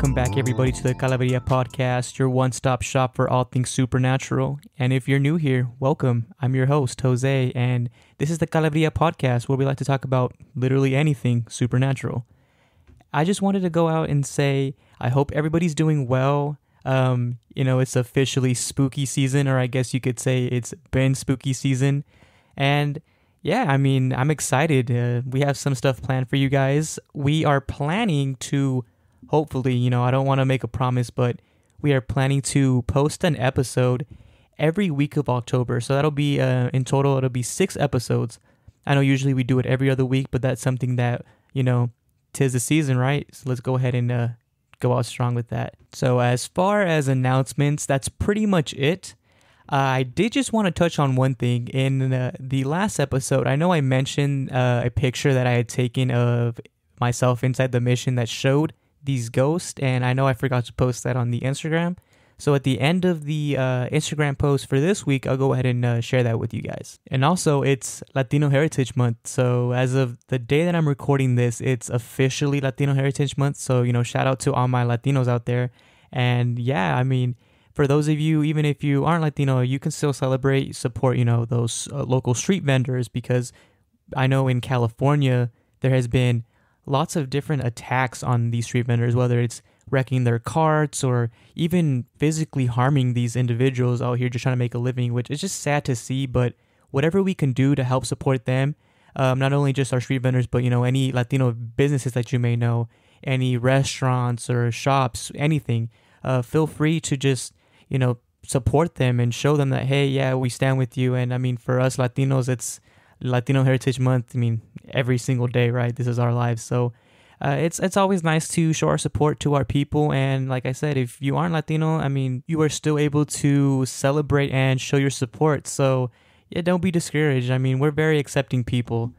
Welcome back, everybody, to the Calaveria podcast, your one-stop shop for all things supernatural. And if you're new here, welcome. I'm your host, Jose, and this is the Calaveria podcast, where we like to talk about literally anything supernatural. I just wanted to go out and say I hope everybody's doing well. It's officially spooky season, or I guess you could say it's been spooky season. And yeah, I'm excited. We have some stuff planned for you guys. We are planning to, hopefully, I don't want to make a promise, but we are planning to post an episode every week of October. So that'll be, in total, it'll be 6 episodes. I know usually we do it every other week, but that's something that, tis the season, right? So let's go ahead and go out strong with that. So as far as announcements, that's pretty much it. I did just want to touch on one thing. In the last episode, I know I mentioned a picture that I had taken of myself inside the mission that showed these ghosts, and I know I forgot to post that on the Instagram. So at the end of the Instagram post for this week, I'll go ahead and share that with you guys. And also, it's Latino Heritage Month. So as of the day that I'm recording this, it's officially Latino Heritage Month. So, shout out to all my Latinos out there. And yeah, for those of you, even if you aren't Latino, you can still celebrate, support, those local street vendors, because I know in California, there has been lots of different attacks on these street vendors, whether it's wrecking their carts or even physically harming these individuals out here just trying to make a living, which is just sad to see. But whatever we can do to help support them, not only just our street vendors, but, any Latino businesses that you may know, any restaurants or shops, anything, feel free to just support them and show them that, hey, yeah, we stand with you. And for us Latinos, it's Latino Heritage Month. Every single day, right? This is our lives. So it's always nice to show our support to our people. And like I said, if you aren't Latino, you are still able to celebrate and show your support. So yeah, don't be discouraged. We're very accepting people.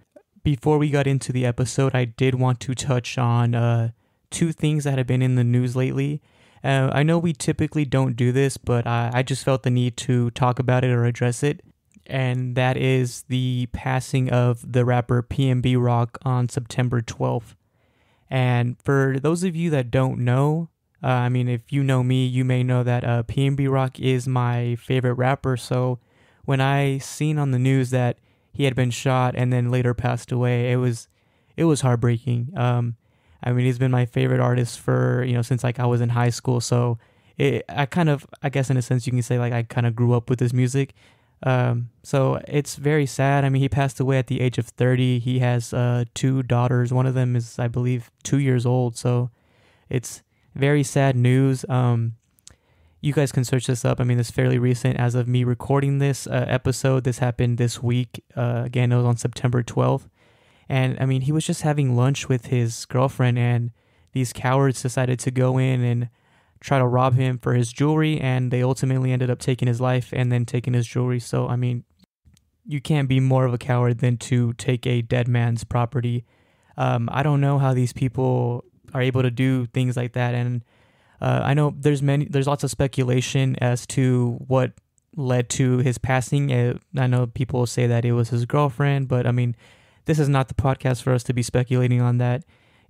Before we got into the episode, I did want to touch on 2 things that have been in the news lately. I know we typically don't do this, but I just felt the need to talk about it or address it. And that is the passing of the rapper PNB Rock on September 12th. And for those of you that don't know, if you know me, you may know that PNB Rock is my favorite rapper. So when I seen on the news that he had been shot and then later passed away, it was heartbreaking. He's been my favorite artist for, since I was in high school. So I guess in a sense you can say I kind of grew up with his music. So it's very sad. He passed away at the age of 30. He has 2 daughters. One of them is, I believe, 2 years old. So it's very sad news. You guys can search this up. It's fairly recent as of me recording this episode. This happened this week. Again, it was on September 12th. And he was just having lunch with his girlfriend, and these cowards decided to go in and try to rob him for his jewelry, and they ultimately ended up taking his life and then taking his jewelry. So, you can't be more of a coward than to take a dead man's property. I don't know how these people are able to do things like that. And I know there's lots of speculation as to what led to his passing. I know people say that it was his girlfriend, but this is not the podcast for us to be speculating on that.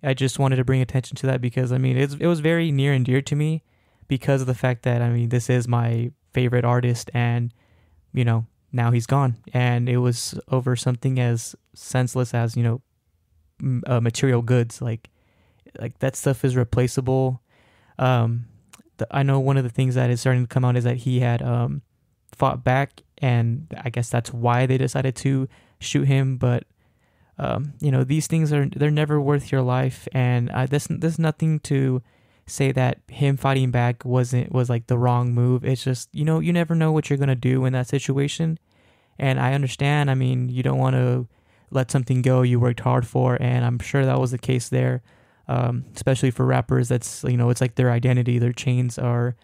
I just wanted to bring attention to that because, it was very near and dear to me because of the fact that, this is my favorite artist, and, now he's gone. And it was over something as senseless as, material goods. Like that stuff is replaceable. I know one of the things that is starting to come out is that he had fought back, and I guess that's why they decided to shoot him. But these things they're never worth your life, and there's nothing to say that him fighting back was the wrong move. It's just, you never know what you're going to do in that situation. And I understand, you don't want to let something go you worked hard for, and I'm sure that was the case there. Especially for rappers, that's, it's like their identity, their chains are,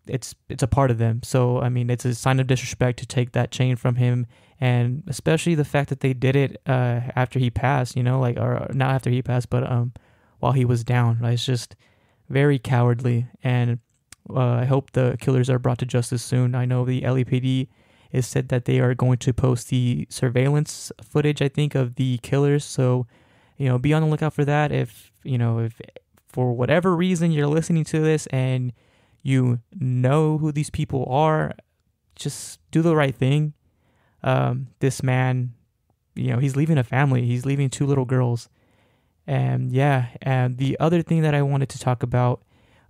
it's a part of them. So, it's a sign of disrespect to take that chain from him. And especially the fact that they did it after he passed, or not after he passed, but while he was down. Right? It's just very cowardly. And I hope the killers are brought to justice soon. I know the LAPD has said that they are going to post the surveillance footage, I think, of the killers. So, be on the lookout for that. If for whatever reason you're listening to this and you know who these people are, just do the right thing. This man, he's leaving a family. He's leaving 2 little girls. And the other thing that I wanted to talk about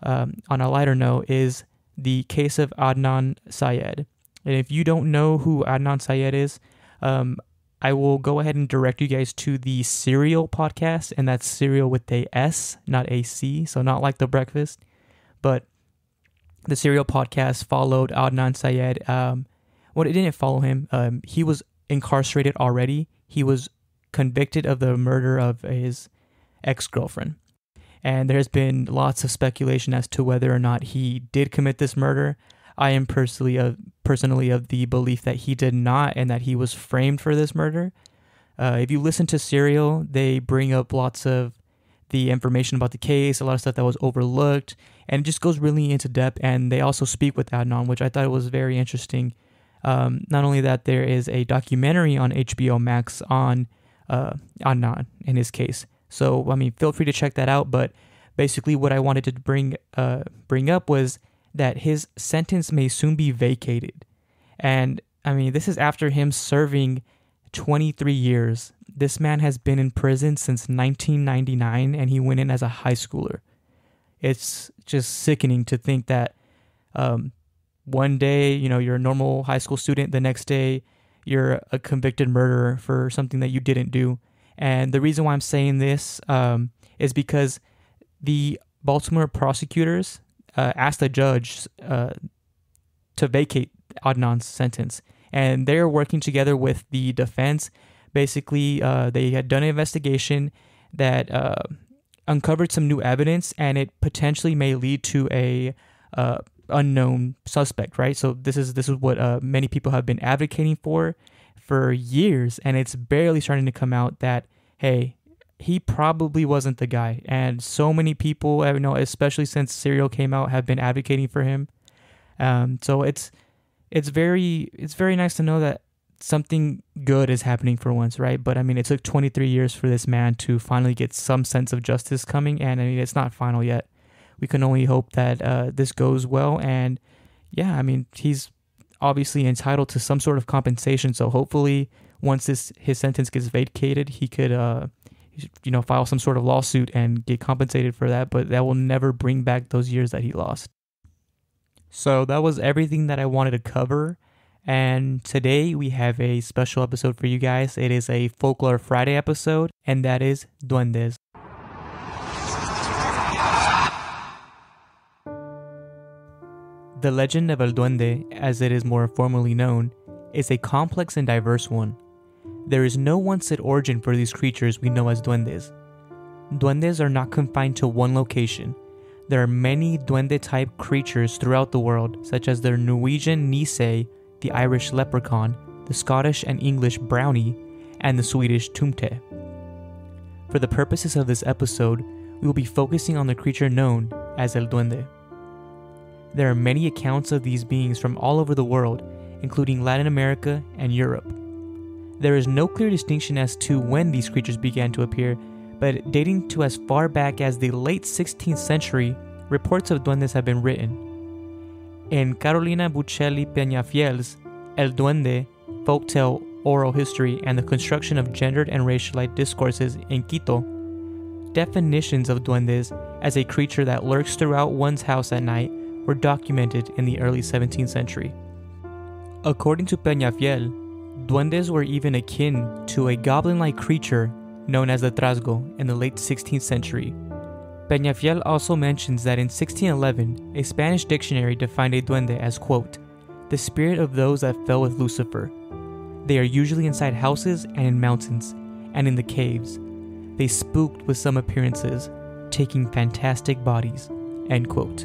on a lighter note is the case of Adnan Syed. And if you don't know who Adnan Syed is, I will go ahead and direct you guys to the Serial podcast, and that's Serial with a S, not a C, so not like the breakfast. But the Serial podcast followed Adnan Syed. It didn't follow him. He was incarcerated already. He was convicted of the murder of his ex-girlfriend. And there's been lots of speculation as to whether or not he did commit this murder. I am personally of the belief that he did not, and that he was framed for this murder. If you listen to Serial, they bring up lots of the information about the case, a lot of stuff that was overlooked, and it just goes really into depth. And they also speak with Adnan, which I thought was very interesting. Not only that, there is a documentary on HBO Max on Adnan in his case. So, feel free to check that out. But basically what I wanted to bring up was that his sentence may soon be vacated. And, this is after him serving 23 years. This man has been in prison since 1999, and he went in as a high schooler. It's just sickening to think that one day, you're a normal high school student. The next day, you're a convicted murderer for something that you didn't do. And the reason why I'm saying this is because the Baltimore prosecutors asked the judge to vacate Adnan's sentence. And they're working together with the defense. Basically, they had done an investigation that uncovered some new evidence, and it potentially may lead to a unknown suspect, right? So this is what many people have been advocating for years, and it's barely starting to come out that, hey, he probably wasn't the guy. And so many people, especially since Serial came out, have been advocating for him. So it's very nice to know that something good is happening for once, right? But it took 23 years for this man to finally get some sense of justice coming, and it's not final yet. We can only hope that this goes well, and he's obviously entitled to some sort of compensation. So hopefully, once his sentence gets vacated, he could file some sort of lawsuit and get compensated for that. But that will never bring back those years that he lost. So that was everything that I wanted to cover. And today we have a special episode for you guys. It is a Folklore Friday episode, and that is Duendes. The legend of El Duende, as it is more formally known, is a complex and diverse one. There is no one-set origin for these creatures we know as duendes. Duendes are not confined to one location. There are many duende-type creatures throughout the world, such as the Norwegian Nisei, the Irish leprechaun, the Scottish and English brownie, and the Swedish tumte. For the purposes of this episode, we will be focusing on the creature known as El Duende. There are many accounts of these beings from all over the world, including Latin America and Europe. There is no clear distinction as to when these creatures began to appear, but dating to as far back as the late 16th century, reports of duendes have been written. In Carolina Buccelli Peñafiel's El Duende, Folktale, Oral History, and the Construction of Gendered and Racialized Discourses in Quito, definitions of duendes as a creature that lurks throughout one's house at night were documented in the early 17th century. According to Peñafiel, duendes were even akin to a goblin-like creature known as the trasgo in the late 16th century. Peñafiel also mentions that in 1611, a Spanish dictionary defined a duende as, quote, the spirit of those that fell with Lucifer. They are usually inside houses and in mountains, and in the caves. They spooked with some appearances, taking fantastic bodies, end quote.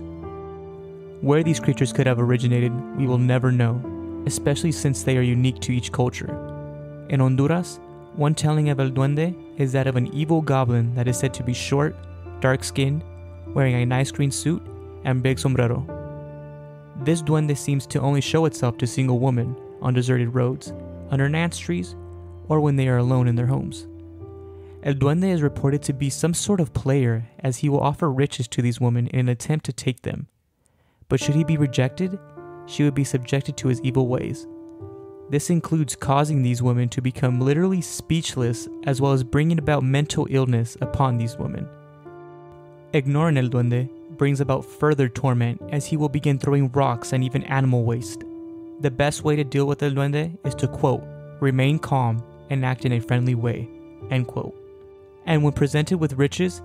Where these creatures could have originated, we will never know, especially since they are unique to each culture. In Honduras, one telling of El Duende is that of an evil goblin that is said to be short, dark-skinned, wearing a nice green suit and big sombrero. This duende seems to only show itself to single women on deserted roads, under nance trees, or when they are alone in their homes. El Duende is reported to be some sort of player, as he will offer riches to these women in an attempt to take them. But should he be rejected, she would be subjected to his evil ways. This includes causing these women to become literally speechless, as well as bringing about mental illness upon these women. Ignoring El Duende brings about further torment, as he will begin throwing rocks and even animal waste. The best way to deal with El Duende is to, quote, remain calm and act in a friendly way, end quote. And when presented with riches,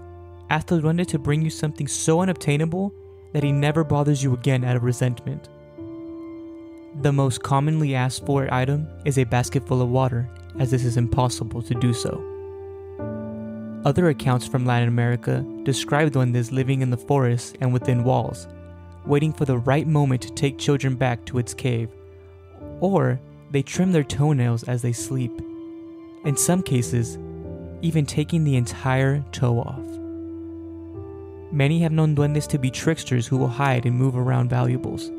ask the Duende to bring you something so unobtainable that he never bothers you again out of resentment. The most commonly asked for item is a basket full of water, as this is impossible to do so. Other accounts from Latin America describe duendes living in the forests and within walls, waiting for the right moment to take children back to its cave, or they trim their toenails as they sleep. In some cases, even taking the entire toe off. Many have known duendes to be tricksters who will hide and move around valuables,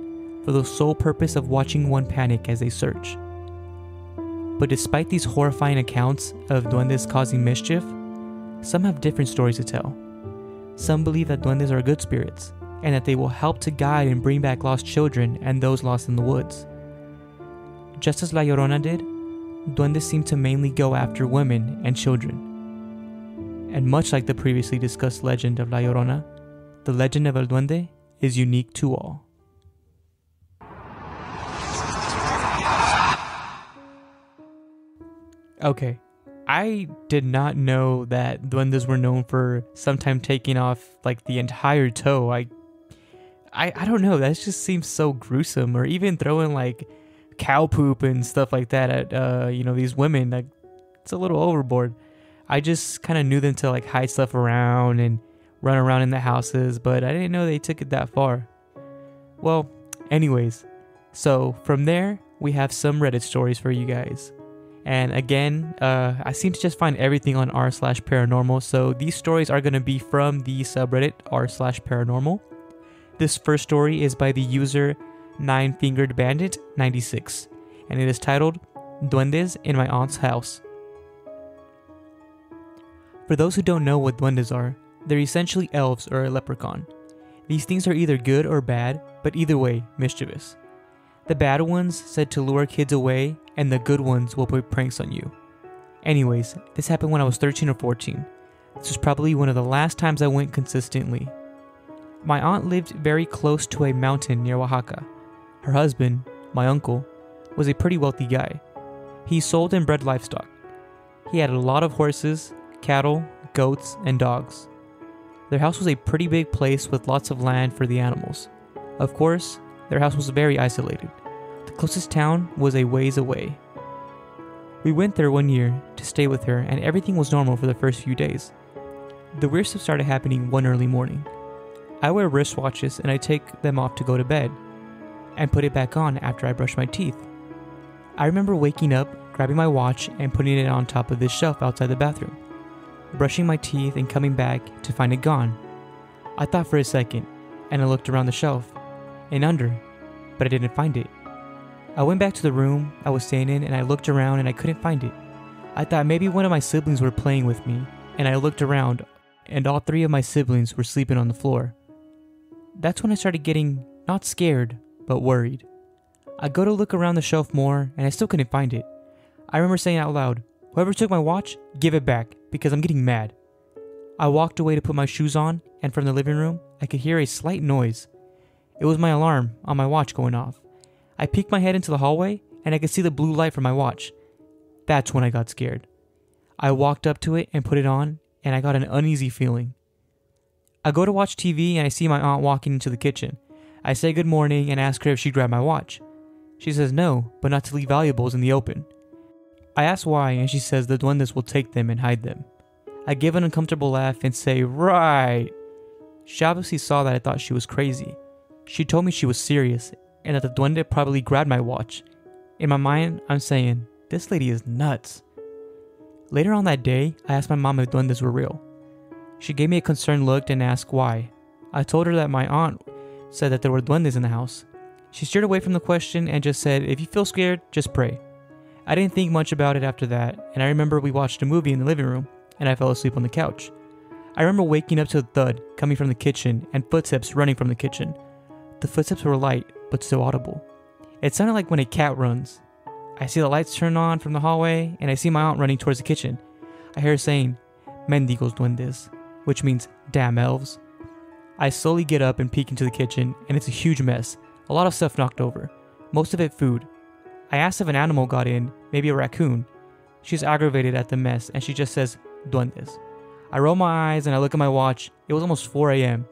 for the sole purpose of watching one panic as they search. But despite these horrifying accounts of duendes causing mischief, some have different stories to tell. Some believe that duendes are good spirits, and that they will help to guide and bring back lost children and those lost in the woods. Just as La Llorona did, duendes seem to mainly go after women and children. And much like the previously discussed legend of La Llorona, the legend of El Duende is unique to all. Okay, I did not know that duendes were known for sometimes taking off like the entire toe. I don't know, that just seems so gruesome. Or even throwing like cow poop and stuff like that at these women. Like, it's a little overboard. I just kind of knew them to like hide stuff around and run around in the houses, but I didn't know they took it that far. Well, anyways, so from there we have some Reddit stories for you guys. And again, I seem to just find everything on r/paranormal, so these stories are going to be from the subreddit r/paranormal. This first story is by the user 9-fingered bandit 96, and it is titled Duendes in My Aunt's House. For those who don't know what duendes are, they're essentially elves or a leprechaun. These things are either good or bad, but either way, mischievous. The bad ones said to lure kids away, and the good ones will play pranks on you. Anyways, this happened when I was 13 or 14. This was probably one of the last times I went consistently. My aunt lived very close to a mountain near Oaxaca. Her husband, my uncle, was a pretty wealthy guy. He sold and bred livestock. He had a lot of horses, cattle, goats, and dogs. Their house was a pretty big place with lots of land for the animals. Of course, their house was very isolated. The closest town was a ways away. We went there one year to stay with her, and everything was normal for the first few days. The weird stuff started happening one early morning. I wear wristwatches and I take them off to go to bed, and put it back on after I brush my teeth. I remember waking up, grabbing my watch, and putting it on top of this shelf outside the bathroom, brushing my teeth and coming back to find it gone. I thought for a second, and I looked around the shelf and under, but I didn't find it. I went back to the room I was staying in and I looked around and I couldn't find it. I thought maybe one of my siblings were playing with me, and I looked around and all three of my siblings were sleeping on the floor. That's when I started getting not scared, but worried. I go to look around the shelf more and I still couldn't find it. I remember saying out loud, "Whoever took my watch, give it back, because I'm getting mad." I walked away to put my shoes on, and from the living room, I could hear a slight noise. It was my alarm on my watch going off. I peeked my head into the hallway, and I could see the blue light from my watch. That's when I got scared. I walked up to it and put it on, and I got an uneasy feeling. I go to watch TV, and I see my aunt walking into the kitchen. I say good morning and ask her if she'd grab my watch. She says no, but not to leave valuables in the open. I ask why, and she says the duendes will take them and hide them. I give an uncomfortable laugh and say, "Right." She obviously saw that I thought she was crazy. She told me she was serious, and that the duende probably grabbed my watch. In my mind, I'm saying, this lady is nuts. Later on that day, I asked my mom if duendes were real. She gave me a concerned look and asked why. I told her that my aunt said that there were duendes in the house. She steered away from the question and just said, "If you feel scared, just pray." I didn't think much about it after that, and I remember we watched a movie in the living room. and I fell asleep on the couch. I remember waking up to a thud coming from the kitchen and footsteps running from the kitchen. The footsteps were light, but still audible. It sounded like when a cat runs. I see the lights turn on from the hallway, and I see my aunt running towards the kitchen. I hear her saying, "Mendigos duendes," which means damn elves. I slowly get up and peek into the kitchen, and it's a huge mess. A lot of stuff knocked over. Most of it food. I asked if an animal got in, maybe a raccoon. She's aggravated at the mess, and she just says, "Duendes." I roll my eyes and I look at my watch. It was almost 4 a.m.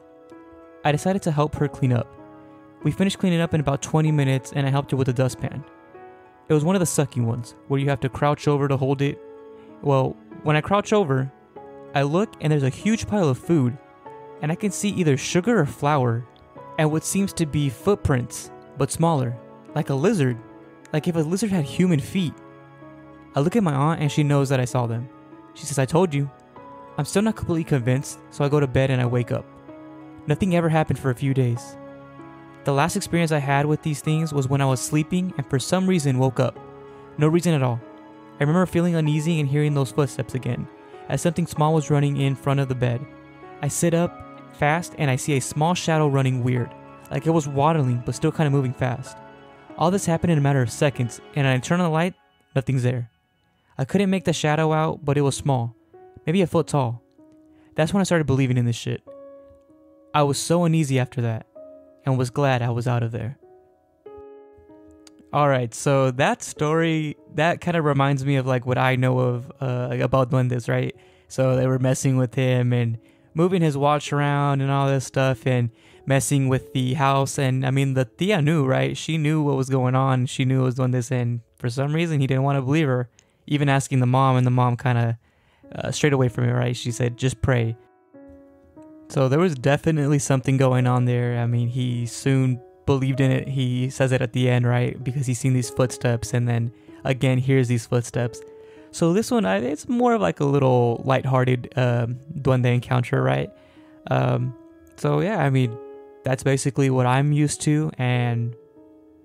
I decided to help her clean up. We finished cleaning up in about 20 minutes, and I helped her with the dustpan. It was one of the sucky ones, where you have to crouch over to hold it. Well, when I crouch over, I look and there's a huge pile of food, and I can see either sugar or flour, and what seems to be footprints, but smaller, like a lizard, like if a lizard had human feet. I look at my aunt and she knows that I saw them. She says, "I told you." I'm still not completely convinced, so I go to bed and I wake up. Nothing ever happened for a few days. The last experience I had with these things was when I was sleeping and for some reason woke up. No reason at all. I remember feeling uneasy and hearing those footsteps again, as something small was running in front of the bed. I sit up fast and I see a small shadow running weird, like it was waddling but still kind of moving fast. All this happened in a matter of seconds, and I turn on the light, nothing's there. I couldn't make the shadow out, but it was small, maybe a foot tall. That's when I started believing in this shit. I was so uneasy after that, and was glad I was out of there. Alright, so that story, that kind of reminds me of like what I know of about duendes, right? So they were messing with him and moving his watch around and all this stuff and messing with the house. And I mean, the tia knew, right? She knew what was going on. She knew it was duendes, and for some reason he didn't want to believe her. Even asking the mom, and the mom kind of straight away from it, right? She said, "Just pray." So there was definitely something going on there. I mean, he soon believed in it. He says it at the end, right? Because he's seen these footsteps and then again hears these footsteps. So this one, it's more of like a little lighthearted duende encounter, right? So yeah, I mean, that's basically what I'm used to, and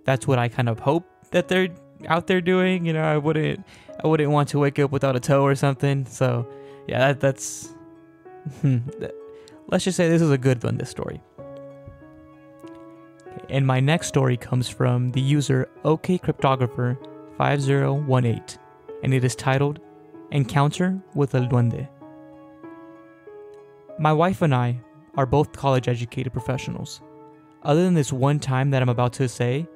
that's what I kind of hope that they're out there doing. You know, I wouldn't want to wake up without a toe or something. So yeah, that's let's just say this is a good one, this story. And my next story comes from the user OKCryptographer5018, and it is titled Encounter with El Duende. My wife and I are both college-educated professionals. Other than this one time that I'm about to say,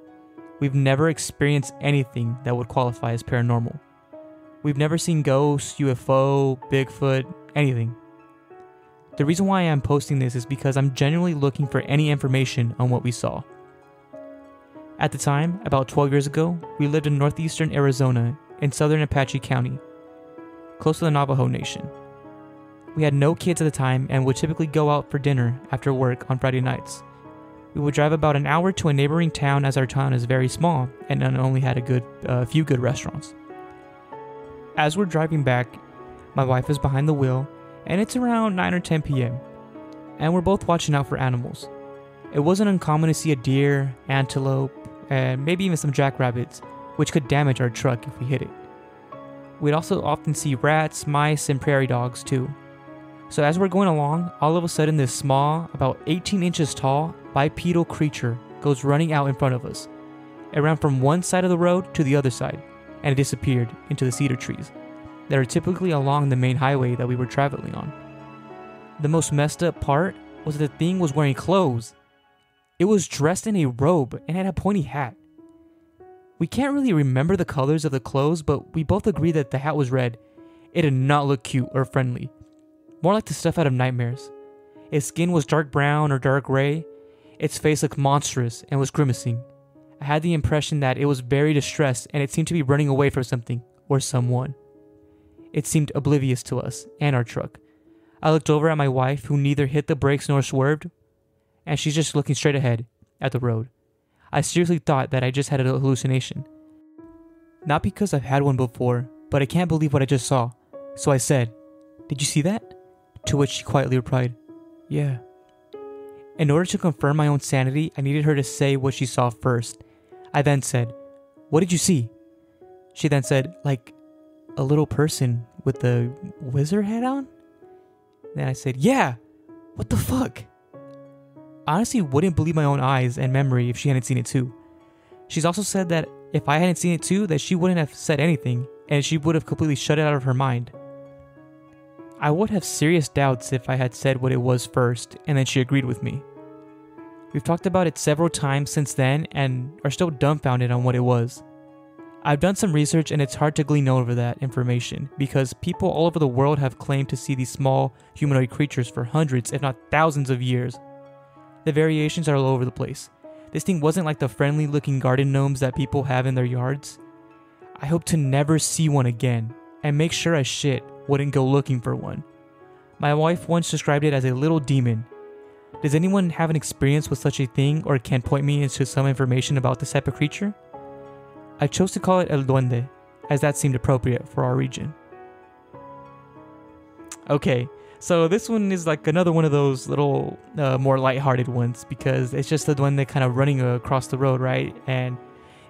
we've never experienced anything that would qualify as paranormal. We've never seen ghosts, UFO, Bigfoot, anything. The reason why I'm posting this is because I'm genuinely looking for any information on what we saw. At the time, about 12 years ago, we lived in northeastern Arizona in southern Apache County, close to the Navajo Nation. We had no kids at the time and would typically go out for dinner after work on Friday nights. We would drive about an hour to a neighboring town, as our town is very small and only had a few good restaurants. As we're driving back, my wife is behind the wheel, and it's around 9 or 10 p.m., and we're both watching out for animals. It wasn't uncommon to see a deer, antelope, and maybe even some jackrabbits, which could damage our truck if we hit it. We'd also often see rats, mice, and prairie dogs too. So as we're going along, all of a sudden this small, about 18 inches tall, bipedal creature goes running out in front of us. It ran from one side of the road to the other side, and it disappeared into the cedar trees that are typically along the main highway that we were traveling on. The most messed up part was that the thing was wearing clothes. It was dressed in a robe and had a pointy hat. We can't really remember the colors of the clothes, but we both agree that the hat was red. It did not look cute or friendly. More like the stuff out of nightmares. Its skin was dark brown or dark gray. Its face looked monstrous and was grimacing. I had the impression that it was very distressed and it seemed to be running away from something or someone. It seemed oblivious to us and our truck. I looked over at my wife, who neither hit the brakes nor swerved, and she's just looking straight ahead at the road. I seriously thought that I just had a hallucination. Not because I've had one before, but I can't believe what I just saw. So I said, "Did you see that?" To which she quietly replied, "Yeah." In order to confirm my own sanity, I needed her to say what she saw first. I then said, "What did you see?" She then said, "Like a little person with the wizard hat on? Then I said, yeah, what the fuck? I honestly wouldn't believe my own eyes and memory if she hadn't seen it too. She's also said that if I hadn't seen it too, that she wouldn't have said anything, and she would have completely shut it out of her mind. I would have serious doubts if I had said what it was first, and then she agreed with me. We've talked about it several times since then, and are still dumbfounded on what it was. I've done some research, and it's hard to glean over that information, because people all over the world have claimed to see these small humanoid creatures for hundreds, if not thousands of years. The variations are all over the place. This thing wasn't like the friendly looking garden gnomes that people have in their yards. I hope to never see one again, and make sure as shit wouldn't go looking for one. My wife once described it as a little demon. Does anyone have an experience with such a thing or can point me into some information about this type of creature? I chose to call it el duende, as that seemed appropriate for our region. Okay, so this one is like another one of those little more lighthearted ones, because it's just the duende kind of running across the road, right? And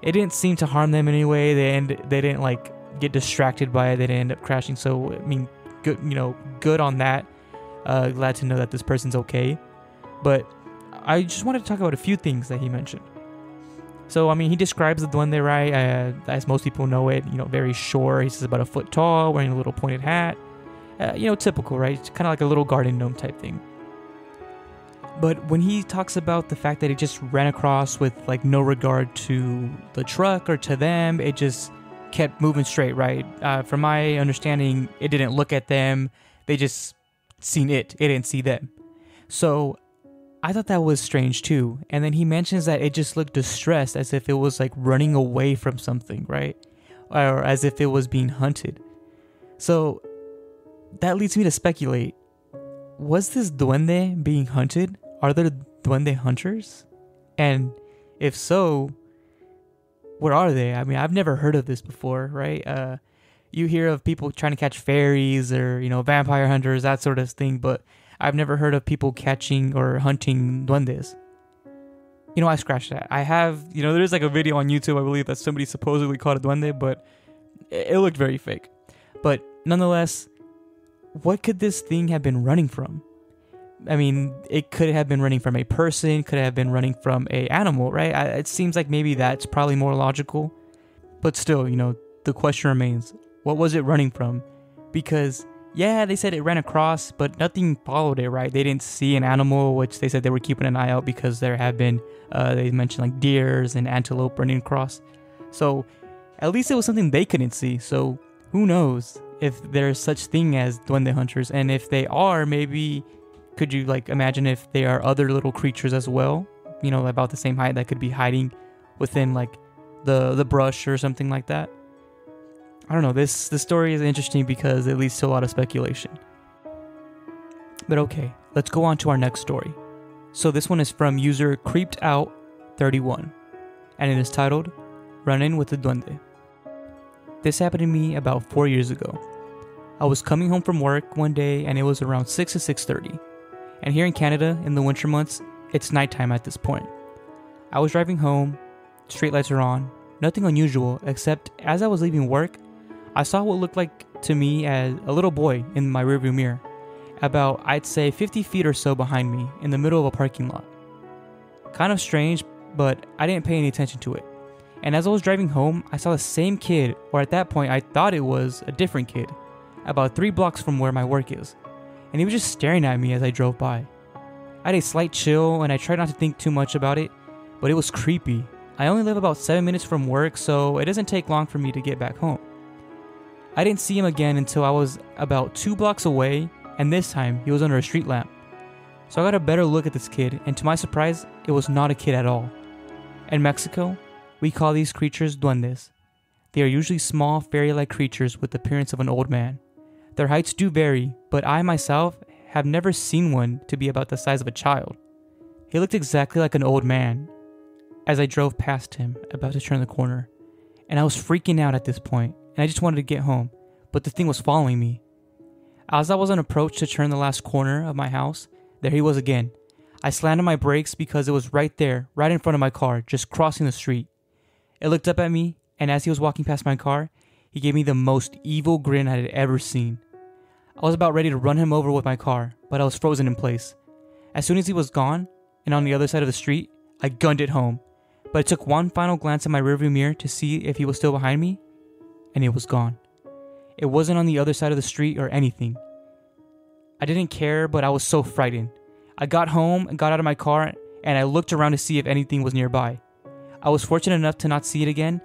it didn't seem to harm them in any way. They didn't like get distracted by it. They didn't end up crashing. So I mean, good on that. Glad to know that this person's okay. But I just wanted to talk about a few things that he mentioned. So I mean, he describes the duende, right, as most people know it. Very short. He says about a foot tall, wearing a little pointed hat. Typical, right? It's kind of like a little garden gnome type thing. But when he talks about the fact that it just ran across with like no regard to the truck or to them, it just kept moving straight, right? From my understanding, it didn't look at them. They just seen it. It didn't see them. So I thought that was strange too. And then he mentions that it just looked distressed, as if it was like running away from something, right? Or as if it was being hunted. So that leads me to speculate. Was this duende being hunted? Are there duende hunters? And if so, where are they? I mean, I've never heard of this before, right? You hear of people trying to catch fairies or, vampire hunters, that sort of thing, but I've never heard of people catching or hunting duendes. I scratched that. I have, there's like a video on YouTube, I believe, that somebody supposedly caught a duende, but it looked very fake. But nonetheless, what could this thing have been running from? I mean, it could have been running from a person, could have been running from a animal, right? It seems like maybe that's probably more logical. But still, the question remains, what was it running from? Because, yeah, they said it ran across, but nothing followed it, right? They didn't see an animal, which they said they were keeping an eye out because there have been, they mentioned like deers and antelope running across. So, at least it was something they couldn't see. So, who knows if there's such thing as duende hunters? And if they are, maybe could you like imagine if they are other little creatures as well, about the same height that could be hiding within like the brush or something like that? I don't know. This story is interesting because it leads to a lot of speculation. But okay, let's go on to our next story. So this one is from user CreepedOut31, and it is titled Run-In with the Duende. This happened to me about 4 years ago. I was coming home from work one day and it was around 6 to 6:30. And here in Canada, in the winter months, it's nighttime at this point. I was driving home, streetlights are on, nothing unusual, except as I was leaving work, I saw what looked like to me as a little boy in my rearview mirror, about I'd say 50 feet or so behind me in the middle of a parking lot. Kind of strange, but I didn't pay any attention to it. And as I was driving home, I saw the same kid, or at that point I thought it was a different kid, about 3 blocks from where my work is. And he was just staring at me as I drove by. I had a slight chill and I tried not to think too much about it, but it was creepy. I only live about 7 minutes from work, so it doesn't take long for me to get back home. I didn't see him again until I was about 2 blocks away, and this time he was under a street lamp. So I got a better look at this kid, and to my surprise, it was not a kid at all. In Mexico, we call these creatures duendes. They are usually small, fairy-like creatures with the appearance of an old man. Their heights do vary, but I myself have never seen one to be about the size of a child. He looked exactly like an old man as I drove past him, about to turn the corner. And I was freaking out at this point, and I just wanted to get home, but the thing was following me. As I was on approach to turn the last corner of my house, there he was again. I slammed on my brakes because it was right there, right in front of my car, just crossing the street. It looked up at me, and as he was walking past my car, he gave me the most evil grin I had ever seen. I was about ready to run him over with my car, but I was frozen in place. As soon as he was gone, and on the other side of the street, I gunned it home. But I took one final glance at my rearview mirror to see if he was still behind me, and it was gone. It wasn't on the other side of the street or anything. I didn't care, but I was so frightened. I got home and got out of my car, and I looked around to see if anything was nearby. I was fortunate enough to not see it again,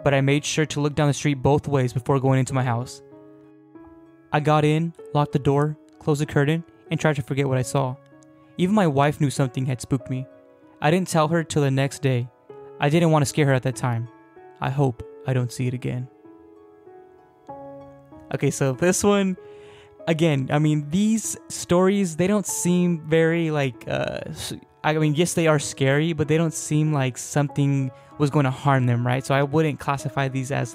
but I made sure to look down the street both ways before going into my house. I got in, locked the door, closed the curtain, and tried to forget what I saw. Even my wife knew something had spooked me. I didn't tell her till the next day. I didn't want to scare her at that time. I hope I don't see it again. Okay, so this one, again, I mean, these stories, they don't seem very yes, they are scary, but they don't seem like something was going to harm them, right? So I wouldn't classify these as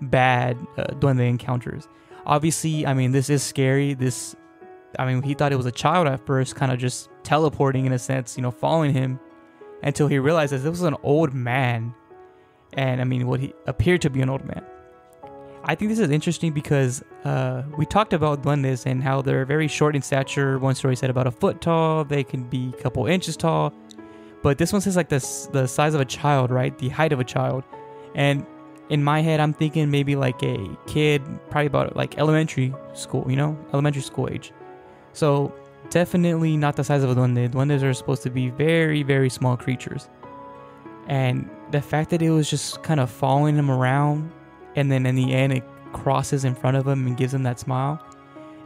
bad duende encounters. Obviously, I mean, this is scary. He thought it was a child at first, kind of just teleporting in a sense, following him, until he realized that this was an old man. And I mean, what he appeared to be an old man. I think this is interesting because we talked about duendes and how they're very short in stature. One story said about a foot tall. They can be a couple inches tall. But this one says like the size of a child, right? The height of a child. And in my head, I'm thinking maybe like a kid, probably about like elementary school, elementary school age. So definitely not the size of a duende. Duendes are supposed to be very, very small creatures. And the fact that it was just kind of following him around, and then in the end it crosses in front of him and gives him that smile,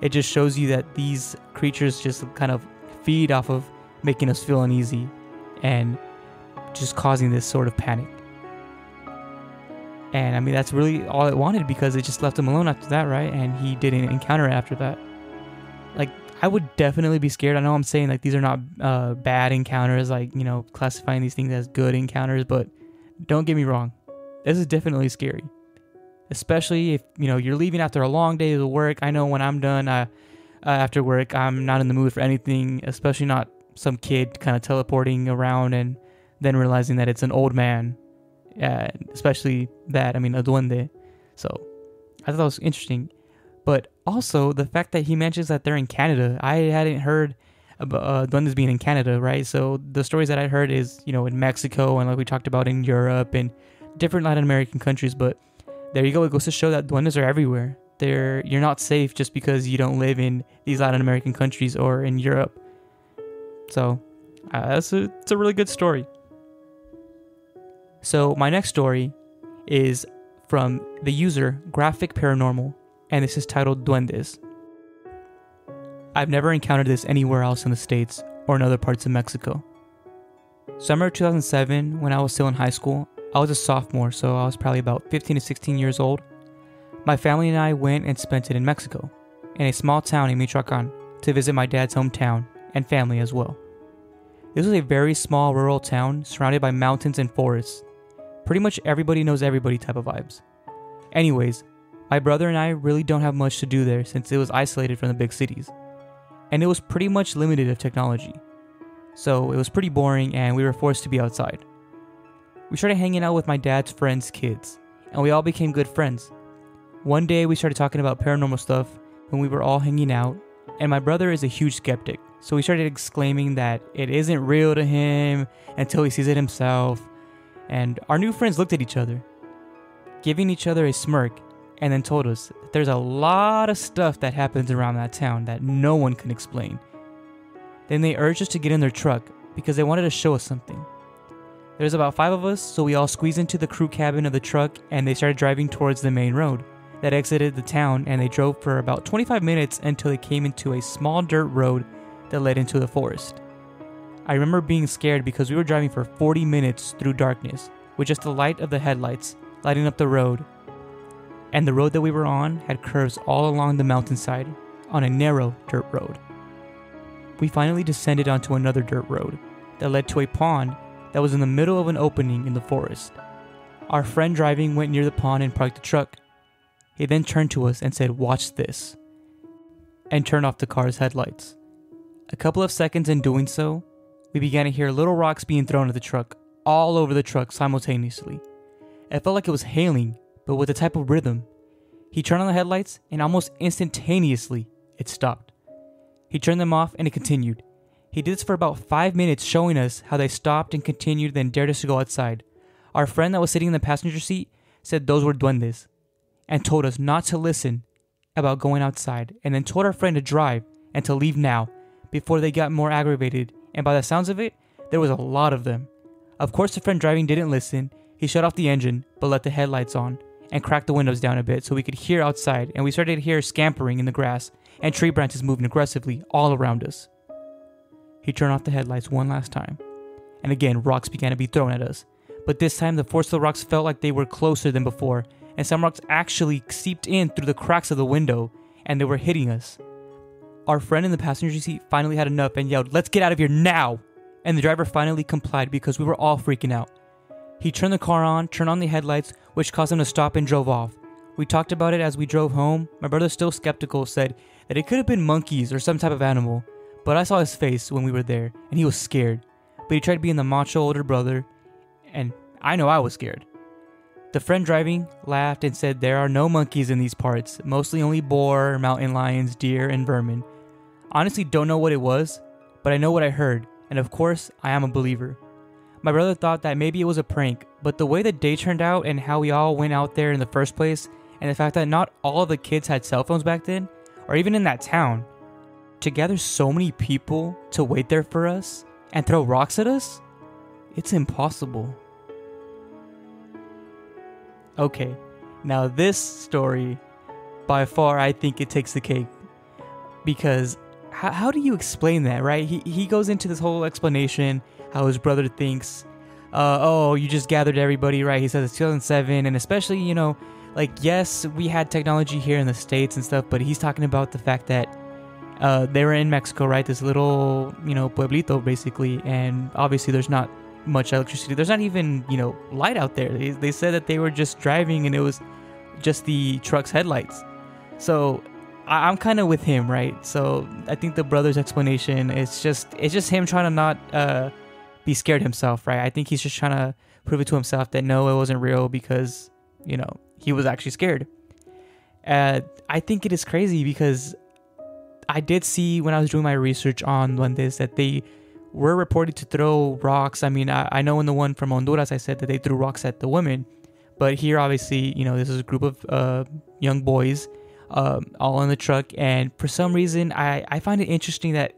it just shows you that these creatures just kind of feed off of making us feel uneasy and just causing this sort of panic. And I mean, that's really all it wanted, because it just left him alone after that, right? And he didn't encounter it after that. Like, I would definitely be scared. I know I'm saying like these are not bad encounters, like, classifying these things as good encounters, but don't get me wrong, this is definitely scary. Especially if, you're leaving after a long day of work. I know when I'm done after work, I'm not in the mood for anything, especially not some kid kind of teleporting around and then realizing that it's an old man. Especially that, a duende. So I thought that was interesting. But also the fact that he mentions that they're in Canada. I hadn't heard about duendes being in Canada, right? So the stories that I heard is, in Mexico, and like we talked about in Europe and different Latin American countries. But there you go. It goes to show that duendes are everywhere. You're not safe just because you don't live in these Latin American countries or in Europe. So it's a really good story. So my next story is from the user Graphic Paranormal, and this is titled Duendes. I've never encountered this anywhere else in the States or in other parts of Mexico. Summer 2007, when I was still in high school, I was a sophomore, so I was probably about 15 to 16 years old. My family and I went and spent it in Mexico, in a small town in Michoacan, to visit my dad's hometown and family as well. This was a very small rural town surrounded by mountains and forests. Pretty much everybody knows everybody type of vibes. Anyways, my brother and I really don't have much to do there since it was isolated from the big cities. And it was pretty much limited of technology. So it was pretty boring and we were forced to be outside. We started hanging out with my dad's friends' kids, and we all became good friends. One day we started talking about paranormal stuff when we were all hanging out, and my brother is a huge skeptic, so he started exclaiming that it isn't real to him until he sees it himself. And our new friends looked at each other, giving each other a smirk, and then told us that there's a lot of stuff that happens around that town that no one can explain. Then they urged us to get in their truck because they wanted to show us something. There's about 5 of us, so we all squeezed into the crew cabin of the truck and they started driving towards the main road that exited the town, and they drove for about 25 minutes until they came into a small dirt road that led into the forest. I remember being scared because we were driving for 40 minutes through darkness with just the light of the headlights lighting up the road, and the road that we were on had curves all along the mountainside on a narrow dirt road. We finally descended onto another dirt road that led to a pond that was in the middle of an opening in the forest. Our friend driving went near the pond and parked the truck. He then turned to us and said, "Watch this," and turned off the car's headlights. A couple of seconds in doing so, we began to hear little rocks being thrown at the truck, all over the truck simultaneously. It felt like it was hailing, but with a type of rhythm. He turned on the headlights and almost instantaneously, it stopped. He turned them off and it continued. He did this for about 5 minutes, showing us how they stopped and continued, then dared us to go outside. Our friend that was sitting in the passenger seat said those were duendes and told us not to listen about going outside, and then told our friend to drive and to leave now before they got more aggravated, and by the sounds of it, there was a lot of them. Of course, the friend driving didn't listen. He shut off the engine but let the headlights on and cracked the windows down a bit so we could hear outside, and we started to hear scampering in the grass and tree branches moving aggressively all around us. He turned off the headlights one last time, and again rocks began to be thrown at us. But this time the force of the rocks felt like they were closer than before, and some rocks actually seeped in through the cracks of the window, and they were hitting us. Our friend in the passenger seat finally had enough and yelled, "Let's get out of here now!" And the driver finally complied because we were all freaking out. He turned the car on, turned on the headlights, which caused him to stop and drove off. We talked about it as we drove home. My brother, still skeptical, said that it could have been monkeys or some type of animal, but I saw his face when we were there, and he was scared. But he tried being the macho older brother, and I know I was scared. The friend driving laughed and said there are no monkeys in these parts, mostly only boar, mountain lions, deer, and vermin. Honestly, don't know what it was, but I know what I heard, and of course, I am a believer. My brother thought that maybe it was a prank, but the way the day turned out and how we all went out there in the first place, and the fact that not all of the kids had cell phones back then, or even in that town, to gather so many people to wait there for us and throw rocks at us, it's impossible. Okay, now this story, by far, I think it takes the cake. Because how do you explain that, right? He goes into this whole explanation how his brother thinks, you just gathered everybody, right? He says it's 2007, and especially, like, yes, we had technology here in the States and stuff, but he's talking about the fact that they were in Mexico, right? This little, pueblito, basically, and obviously there's not much electricity. There's not even, light out there. They said that they were just driving and it was just the truck's headlights. So I'm kind of with him, right? So I think the brother's explanation is just him trying to not be scared himself, right? I think he's just trying to prove it to himself that no, it wasn't real because, he was actually scared. I think it is crazy because I did see when I was doing my research on Duendes that they were reported to throw rocks. I mean, I know in the one from Honduras I said that they threw rocks at the women, but here obviously, this is a group of young boys all in the truck, and for some reason I find it interesting that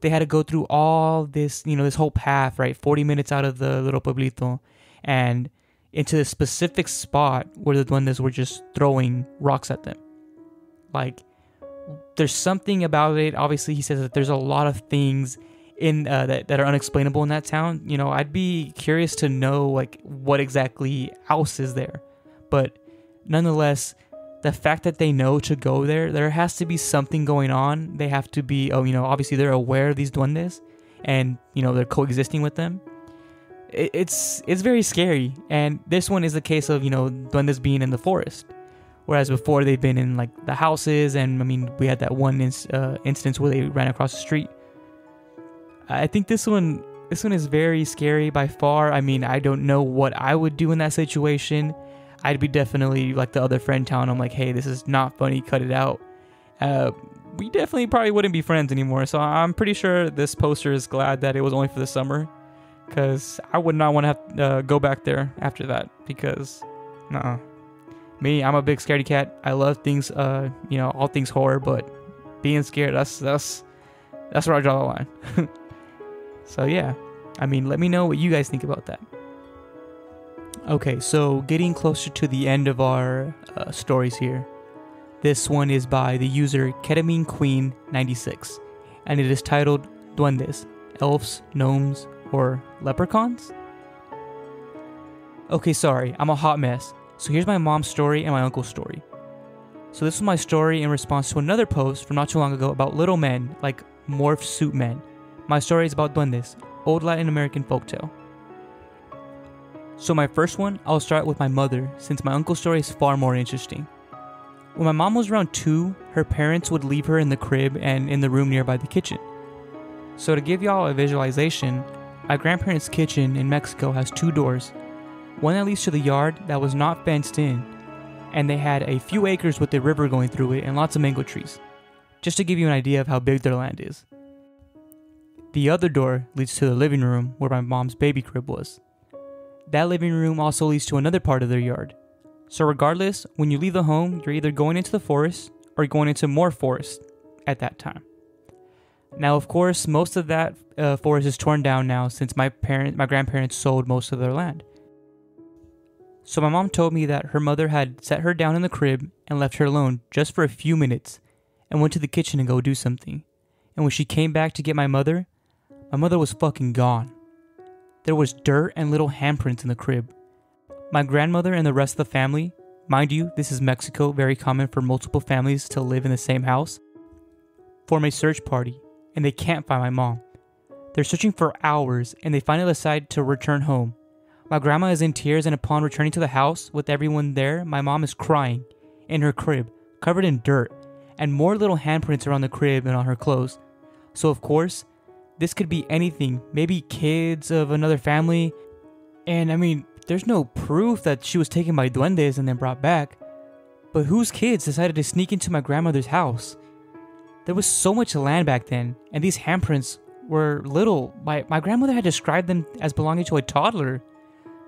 they had to go through all this, this whole path, right? 40 minutes out of the little pueblito and into the specific spot where the duendes were just throwing rocks at them. Like, there's something about it. Obviously, he says that there's a lot of things in that are unexplainable in that town. I'd be curious to know, like, what exactly else is there. But nonetheless, the fact that they know to go there has to be something going on. They have to be, obviously they're aware of these duendes and, they're coexisting with them. It's very scary. And this one is the case of, duendes being in the forest. Whereas before they've been in, like, the houses, and, I mean, we had that one instance where they ran across the street. I think this one is very scary by far. I mean, I don't know what I would do in that situation. I'd be definitely like the other friend telling him, like, hey, this is not funny, cut it out. We definitely probably wouldn't be friends anymore. So I'm pretty sure this poster is glad that it was only for the summer, because I would not want to have to go back there after that, because me, I'm a big scaredy cat. I love things, all things horror, but being scared, that's where I draw the line. So yeah, I mean, let me know what you guys think about that. Okay, so getting closer to the end of our stories here. This one is by the user Ketamine Queen 96, and it is titled Duendes, Elves, Gnomes, or Leprechauns? Okay, sorry, I'm a hot mess. So here's my mom's story and my uncle's story. So this was my story in response to another post from not too long ago about little men, like morph suit men. My story is about duendes, old Latin American folktale. So my first one, I'll start with my mother, since my uncle's story is far more interesting. When my mom was around 2, her parents would leave her in the crib and in the room nearby the kitchen. So to give y'all a visualization, my grandparents' kitchen in Mexico has 2 doors. One that leads to the yard that was not fenced in, and they had a few acres with a river going through it and lots of mango trees. Just to give you an idea of how big their land is. The other door leads to the living room where my mom's baby crib was. That living room also leads to another part of their yard. So regardless, when you leave the home, you're either going into the forest or going into more forest at that time. Now, of course, most of that forest is torn down now since my grandparents sold most of their land. So my mom told me that her mother had set her down in the crib and left her alone just for a few minutes and went to the kitchen to go do something. And when she came back to get my mother was fucking gone. There was dirt and little handprints in the crib. My grandmother and the rest of the family, mind you, this is Mexico, very common for multiple families to live in the same house, form a search party, and they can't find my mom. They're searching for hours, and they finally decide to return home. My grandma is in tears, and upon returning to the house with everyone there, my mom is crying in her crib, covered in dirt, and more little handprints are on the crib and on her clothes. So of course, this could be anything, maybe kids of another family, and I mean, there's no proof that she was taken by duendes and then brought back, but whose kids decided to sneak into my grandmother's house? There was so much land back then, and these handprints were little. My grandmother had described them as belonging to a toddler.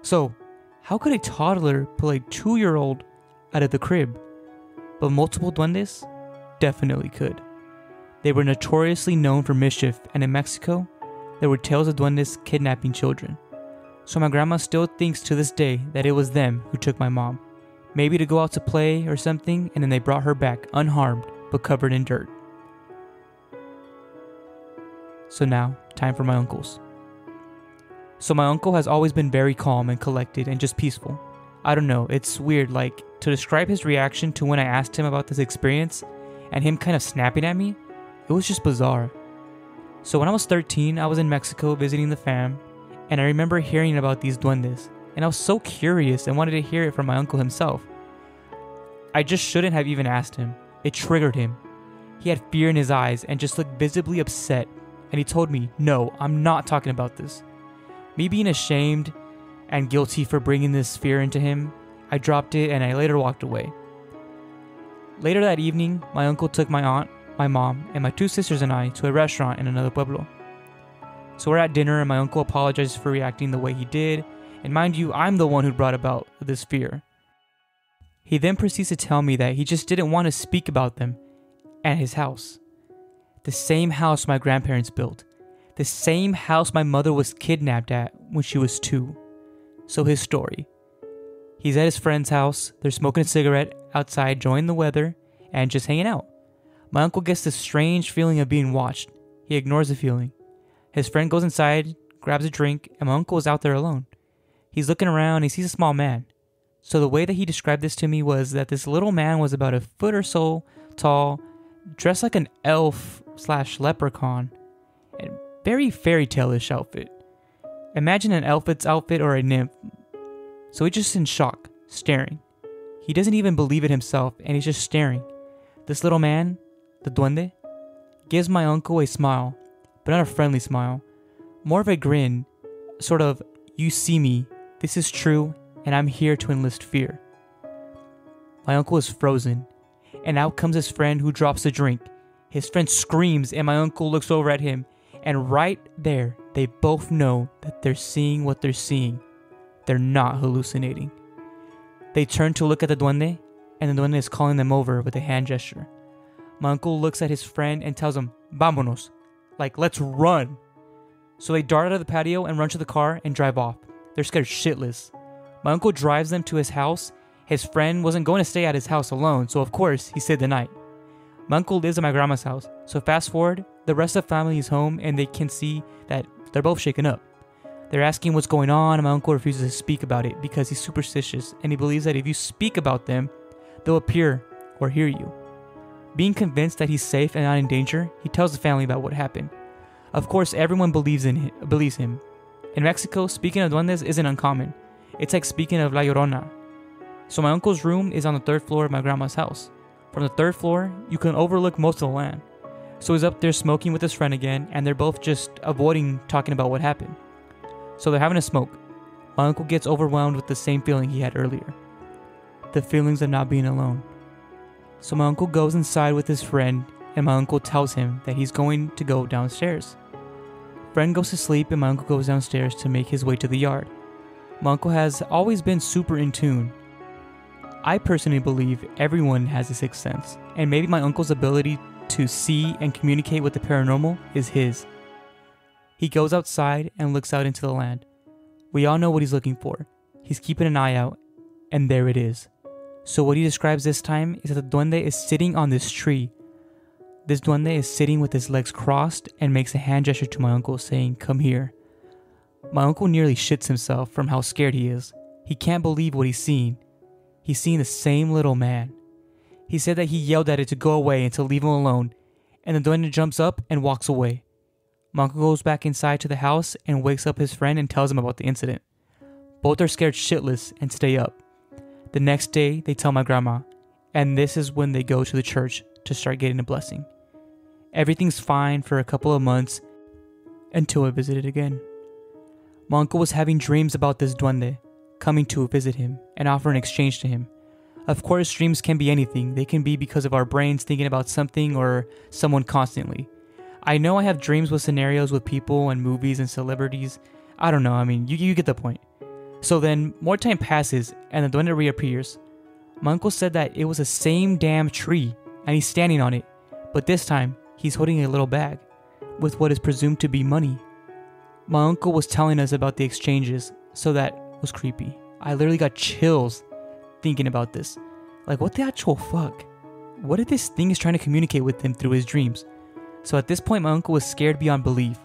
So, how could a toddler pull a 2-year-old out of the crib? But multiple duendes definitely could. They were notoriously known for mischief, and in Mexico, there were tales of duendes kidnapping children. So my grandma still thinks to this day that it was them who took my mom. Maybe to go out to play or something, and then they brought her back unharmed but covered in dirt. So now, time for my uncles. So my uncle has always been very calm and collected and just peaceful. I don't know, it's weird, like, to describe his reaction to when I asked him about this experience and him kind of snapping at me, it was just bizarre. So when I was 13, I was in Mexico visiting the fam, and I remember hearing about these duendes, and I was so curious and wanted to hear it from my uncle himself. I just shouldn't have even asked him. It triggered him. He had fear in his eyes and just looked visibly upset, and he told me, no, I'm not talking about this. Me being ashamed and guilty for bringing this fear into him, I dropped it and I later walked away. Later that evening, my uncle took my aunt, my mom, and my 2 sisters and I to a restaurant in another pueblo. So we're at dinner and my uncle apologizes for reacting the way he did, and mind you, I'm the one who brought about this fear. He then proceeds to tell me that he just didn't want to speak about them at his house. The same house my grandparents built. The same house my mother was kidnapped at when she was 2. So his story. He's at his friend's house, they're smoking a cigarette outside, enjoying the weather, and just hanging out. My uncle gets this strange feeling of being watched. He ignores the feeling. His friend goes inside, grabs a drink, and my uncle is out there alone. He's looking around and he sees a small man. So the way that he described this to me was that this little man was about a foot or so tall, dressed like an elf/leprechaun, and very fairy tale-ish outfit. Imagine an elf's outfit or a nymph. So he's just in shock, staring. He doesn't even believe it himself, and he's just staring. This little man, the duende, gives my uncle a smile, but not a friendly smile. More of a grin, sort of, you see me, this is true, and I'm here to enlist fear. My uncle is frozen, and out comes his friend who drops the drink. His friend screams, and my uncle looks over at him, and right there, they both know that they're seeing what they're seeing. They're not hallucinating. They turn to look at the duende, and the duende is calling them over with a hand gesture. My uncle looks at his friend and tells him, "Vámonos," like, let's run. So they dart out of the patio and run to the car and drive off. They're scared shitless. My uncle drives them to his house. His friend wasn't going to stay at his house alone, so of course, he stayed the night. My uncle lives at my grandma's house, so fast forward, the rest of the family is home and they can see that they're both shaken up. They're asking what's going on, and my uncle refuses to speak about it because he's superstitious and he believes that if you speak about them, they'll appear or hear you. Being convinced that he's safe and not in danger, he tells the family about what happened. Of course, everyone believes him. In Mexico, speaking of duendes isn't uncommon. It's like speaking of La Llorona. So my uncle's room is on the 3rd floor of my grandma's house. From the 3rd floor, you can overlook most of the land. So he's up there smoking with his friend again, and they're both just avoiding talking about what happened. So they're having a smoke. My uncle gets overwhelmed with the same feeling he had earlier. the feelings of not being alone. So my uncle goes inside with his friend, and my uncle tells him that he's going to go downstairs. Friend goes to sleep, and my uncle goes downstairs to make his way to the yard. My uncle has always been super in tune. I personally believe everyone has a sixth sense, and maybe my uncle's ability to see and communicate with the paranormal is his. He goes outside and looks out into the land. We all know what he's looking for. He's keeping an eye out, and there it is. So what he describes this time is that the duende is sitting on this tree. This duende is sitting with his legs crossed and makes a hand gesture to my uncle saying, "Come here." My uncle nearly shits himself from how scared he is. He can't believe what he's seeing. He's seeing the same little man. He said that he yelled at it to go away and to leave him alone, and the duende jumps up and walks away. My uncle goes back inside to the house and wakes up his friend and tells him about the incident. Both are scared shitless and stay up. The next day, they tell my grandma, and this is when they go to the church to start getting a blessing. Everything's fine for a couple of months until I visited again. My uncle was having dreams about this duende coming to visit him and offer an exchange to him. Of course, dreams can be anything. They can be because of our brains thinking about something or someone constantly. I know I have dreams with scenarios with people and movies and celebrities. I don't know, I mean, you get the point. So then, more time passes and the duende reappears. My uncle said that it was the same damn tree and he's standing on it, but this time, he's holding a little bag with what is presumed to be money. My uncle was telling us about the exchanges, so that was creepy. I literally got chills thinking about this. Like, what the actual fuck? What if this thing is trying to communicate with him through his dreams? So at this point, my uncle was scared beyond belief.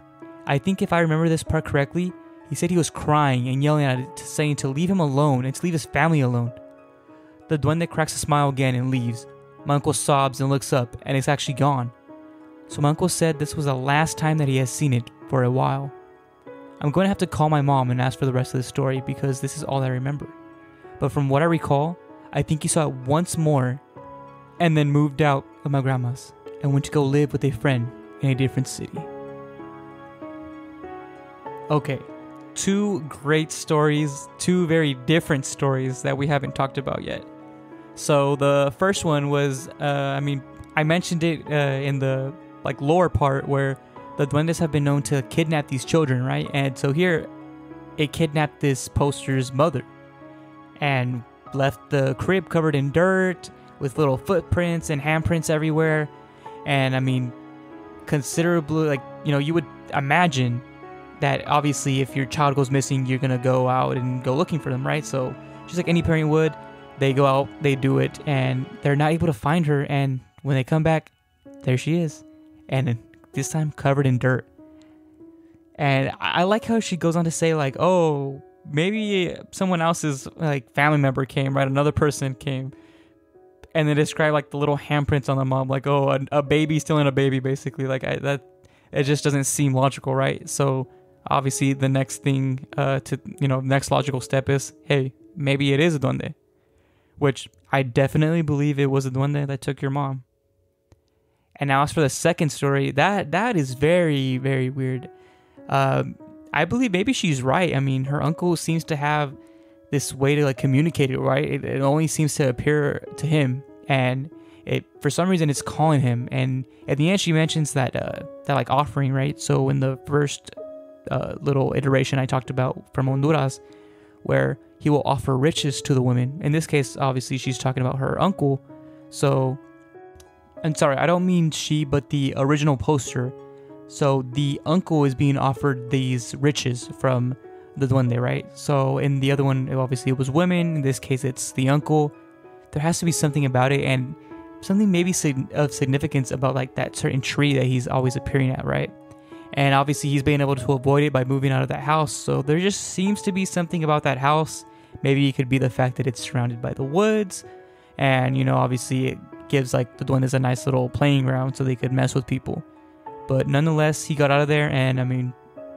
I think if I remember this part correctly, he said he was crying and yelling at it, saying to leave him alone and to leave his family alone. The duende cracks a smile again and leaves. My uncle sobs and looks up, and it's actually gone. So my uncle said this was the last time that he has seen it for a while. I'm going to have to call my mom and ask for the rest of the story because this is all I remember. But from what I recall, I think he saw it once more and then moved out of my grandma's and went to go live with a friend in a different city. Okay, two great stories, two very different stories that we haven't talked about yet. So the first one was, I mentioned it in the lore part where the duendes have been known to kidnap these children, right? And so here, it kidnapped this poster's mother and left the crib covered in dirt with little footprints and handprints everywhere. And I mean, considerably, you would imagine that obviously if your child goes missing, you're going to go out and go looking for them, right? So just like any parent would, they go out, they do it, and they're not able to find her. And when they come back, there she is. And this time covered in dirt. And I like how she goes on to say oh, maybe someone else's family member came, right? Another person came. And they describe the little handprints on the mom, a baby stealing a baby, basically. It just doesn't seem logical, right? So obviously the next thing next logical step is, hey, maybe it is a duende. Which I definitely believe it was a duende that took your mom. And now as for the second story, that is very, very weird. I believe maybe she's right. I mean, her uncle seems to have this way to communicate it, right? It only seems to appear to him, and it for some reason it's calling him. And at the end, she mentions that offering, right? So in the first little iteration I talked about from Honduras, where he will offer riches to the women. In this case, obviously, she's talking about her uncle. So, and sorry, I don't mean she, but the original poster. So the uncle is being offered these riches from the duende, right? So in the other one, obviously it was women. In this case, it's the uncle. There has to be something about it, and something maybe of significance about that certain tree that he's always appearing at, right? And obviously he's been able to avoid it by moving out of that house. So there just seems to be something about that house. Maybe it could be the fact that it's surrounded by the woods, and obviously it gives the duendes a nice little playing ground so they could mess with people. But nonetheless, he got out of there, and I mean,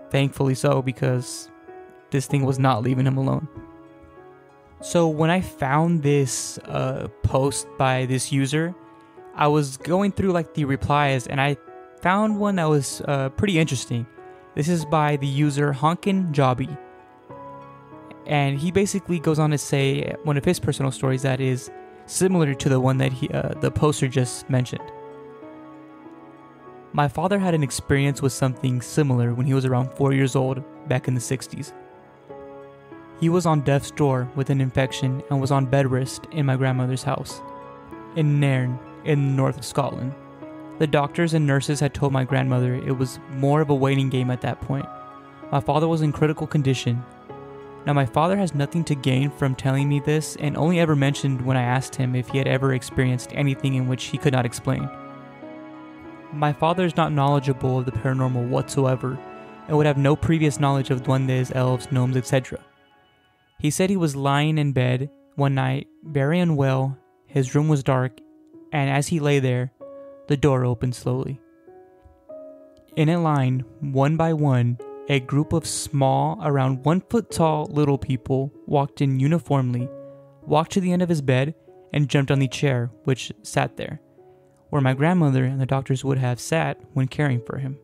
thankfully so, because this thing was not leaving him alone. So when I found this post by this user, I was going through the replies, and I found one that was pretty interesting. This is by the user Honkin Jobby. And he basically goes on to say one of his personal stories that is similar to the one that the poster just mentioned. My father had an experience with something similar when he was around 4 years old back in the 60s. He was on death's door with an infection and was on bed rest in my grandmother's house in Nairn in the north of Scotland. The doctors and nurses had told my grandmother it was more of a waiting game at that point. My father was in critical condition. Now my father has nothing to gain from telling me this and only ever mentioned when I asked him if he had ever experienced anything in which he could not explain. My father is not knowledgeable of the paranormal whatsoever and would have no previous knowledge of duendes, elves, gnomes, etc. He said he was lying in bed one night, very unwell, his room was dark, and as he lay there, the door opened slowly. In a line, one by one, a group of small, around 1 foot tall little people walked in uniformly, walked to the end of his bed, and jumped on the chair which sat there, where my grandmother and the doctors would have sat when caring for him.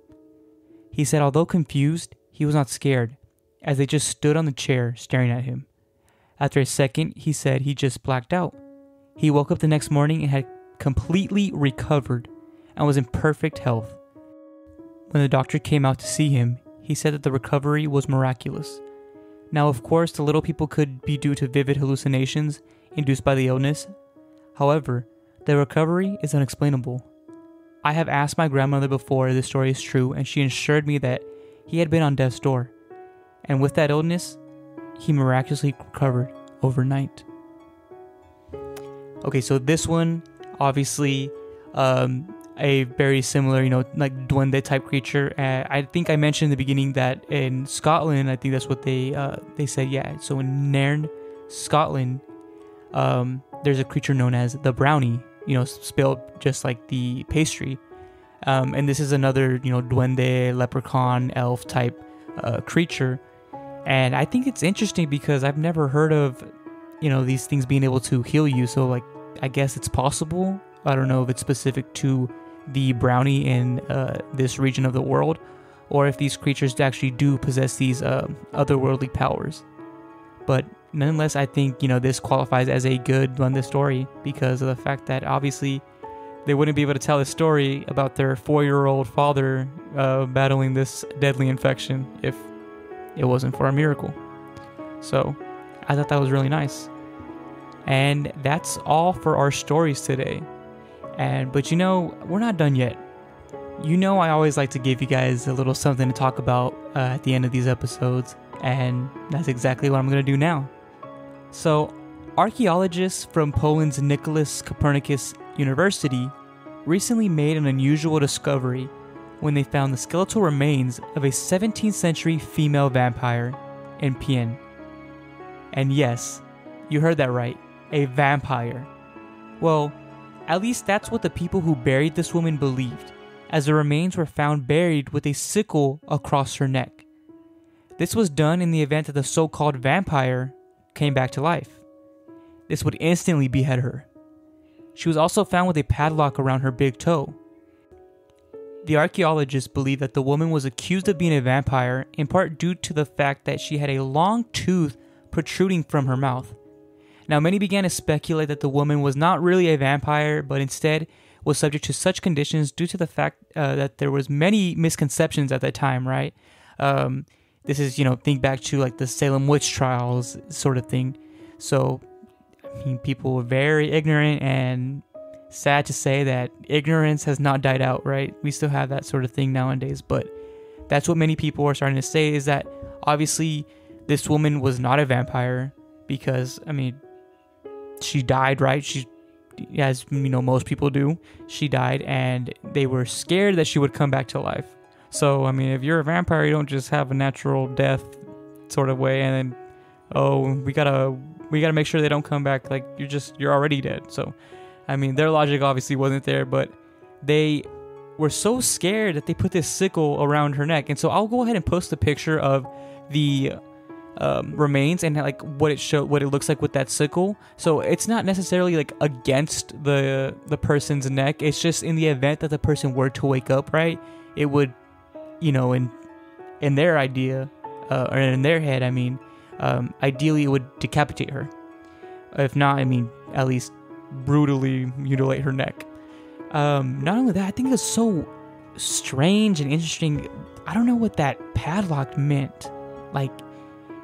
He said although confused, he was not scared, as they just stood on the chair staring at him. After a second, he said he just blacked out. He woke up the next morning and had completely recovered and was in perfect health. When the doctor came out to see him, he said that the recovery was miraculous. Now, of course, the little people could be due to vivid hallucinations induced by the illness. However, the recovery is unexplainable. I have asked my grandmother before if this story is true, and she assured me that he had been on death's door. And with that illness, he miraculously recovered overnight. Okay, so this one, obviously, a very similar, like Duende type creature. I think I mentioned in the beginning that in Scotland, I think that's what they said. Yeah, so in Nairn, Scotland, there's a creature known as the brownie, spelled just like the pastry. And this is another, Duende, leprechaun, elf type creature. And I think it's interesting because I've never heard of, these things being able to heal you. So, like, I guess it's possible. I don't know if it's specific to the brownie in this region of the world, or if these creatures actually do possess these otherworldly powers. But nonetheless, I think, this qualifies as a good Duende story because of the fact that obviously they wouldn't be able to tell a story about their 4-year-old father battling this deadly infection if it wasn't for a miracle. So I thought that was really nice. And that's all for our stories today. But we're not done yet. I always like to give you guys a little something to talk about at the end of these episodes, and that's exactly what I'm going to do now. So, archaeologists from Poland's Nicholas Copernicus University recently made an unusual discovery when they found the skeletal remains of a 17th century female vampire in Pien. And yes, you heard that right, a vampire. Well, at least that's what the people who buried this woman believed, as the remains were found buried with a sickle across her neck. This was done in the event that the so-called vampire came back to life. This would instantly behead her. She was also found with a padlock around her big toe. The archaeologists believe that the woman was accused of being a vampire in part due to the fact that she had a long tooth protruding from her mouth. Now, many began to speculate that the woman was not really a vampire, but instead was subject to such conditions due to the fact that there was many misconceptions at that time, right? This is, think back to like the Salem witch trials sort of thing. So, people were very ignorant, and sad to say that ignorance has not died out, right? We still have that sort of thing nowadays, but that's what many people are starting to say, is that obviously this woman was not a vampire because, she died, right? She, as most people do, she died, and they were scared that she would come back to life. So, if you're a vampire, you don't just have a natural death sort of way, and then, we gotta make sure they don't come back. Like, you're already dead. So, their logic obviously wasn't there, but they were so scared that they put this sickle around her neck. And so I'll go ahead and post a picture of the remains and like what it looks like with that sickle. So it's not necessarily like against the person's neck. It's just in the event that the person were to wake up, right? It would, in their idea or in their head, ideally it would decapitate her. If not, I mean, at least brutally mutilate her neck. Not only that, I think it's so strange and interesting. I don't know what that padlock meant. Like,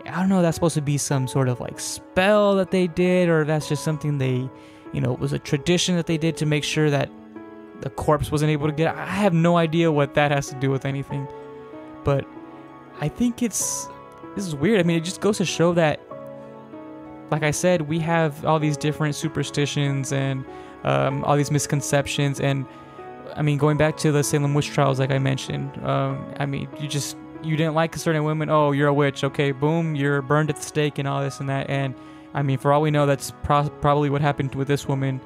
I don't know if that's supposed to be some sort of like spell that they did, or if that's just something they, it was a tradition that they did to make sure that the corpse wasn't able to get. I have no idea what that has to do with anything. But I think this is weird. I mean, it just goes to show that, like I said, we have all these different superstitions and all these misconceptions. And I mean, going back to the Salem witch trials, like I mentioned, I mean, you didn't like a certain woman. Oh, you're a witch. Okay, boom, you're burned at the stake and all this and that. And I mean, for all we know, that's probably what happened with this woman.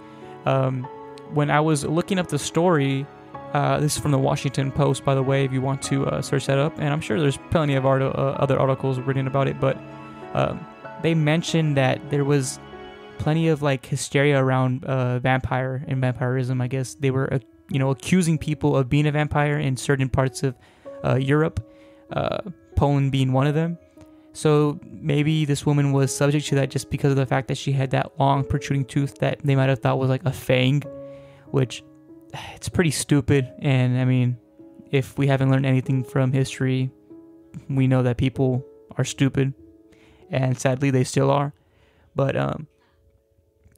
When I was looking up the story, this is from the Washington Post, by the way, if you want to search that up. And I'm sure there's plenty of other articles written about it. But they mentioned that there was plenty of like hysteria around vampire and vampirism. I guess they were, accusing people of being a vampire in certain parts of Europe, Poland being one of them. So maybe this woman was subject to that just because of the fact that she had that long protruding tooth that they might have thought was like a fang, which it's pretty stupid. And I mean, if we haven't learned anything from history, we know that people are stupid, and sadly they still are. But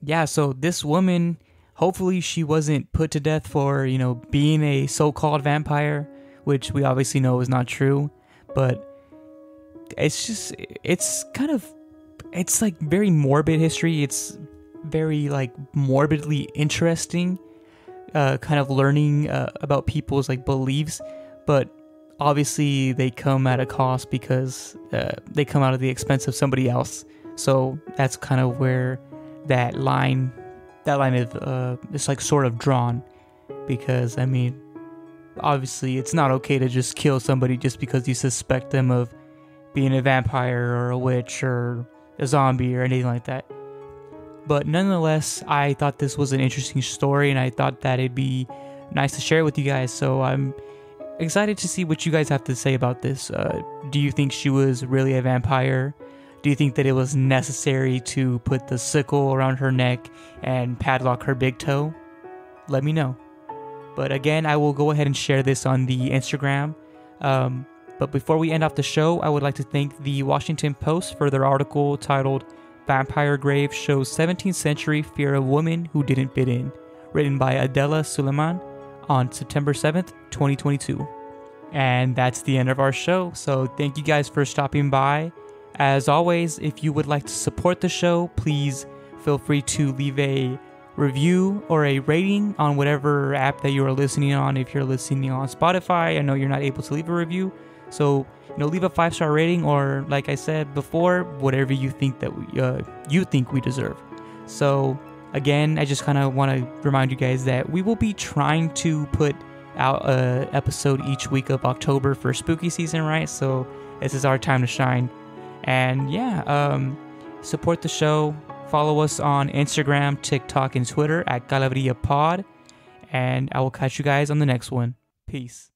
yeah, so this woman, hopefully she wasn't put to death for, being a so-called vampire, which we obviously know is not true. But it's like very morbid history. It's very like morbidly interesting, kind of learning about people's like beliefs, but obviously they come at a cost because they come out of the expense of somebody else. So that's kind of where that line is like sort of drawn, because I mean, obviously it's not okay to just kill somebody just because you suspect them of being a vampire or a witch or a zombie or anything like that. But nonetheless, I thought this was an interesting story, and I thought that it'd be nice to share it with you guys. So I'm excited to see what you guys have to say about this. Do you think she was really a vampire? Do you think that it was necessary to put the sickle around her neck and padlock her big toe? Let me know. But again, I will go ahead and share this on the Instagram. But before we end off the show, I would like to thank the Washington Post for their article titled "Vampire Grave Shows 17th Century Fear of Women Who Didn't Fit In," written by Adela Suleiman on September 7th, 2022. And that's the end of our show. So thank you guys for stopping by. As always, if you would like to support the show, please feel free to leave a review or a rating on whatever app that you are listening on. If you're listening on Spotify, I know you're not able to leave a review. So, leave a 5-star rating, or like I said before, whatever you think that we deserve. So again, I just kind of want to remind you guys that we will be trying to put out an episode each week of October for spooky season, right? So this is our time to shine. And yeah, support the show. Follow us on Instagram, TikTok, and Twitter at calaveriapod. And I will catch you guys on the next one. Peace.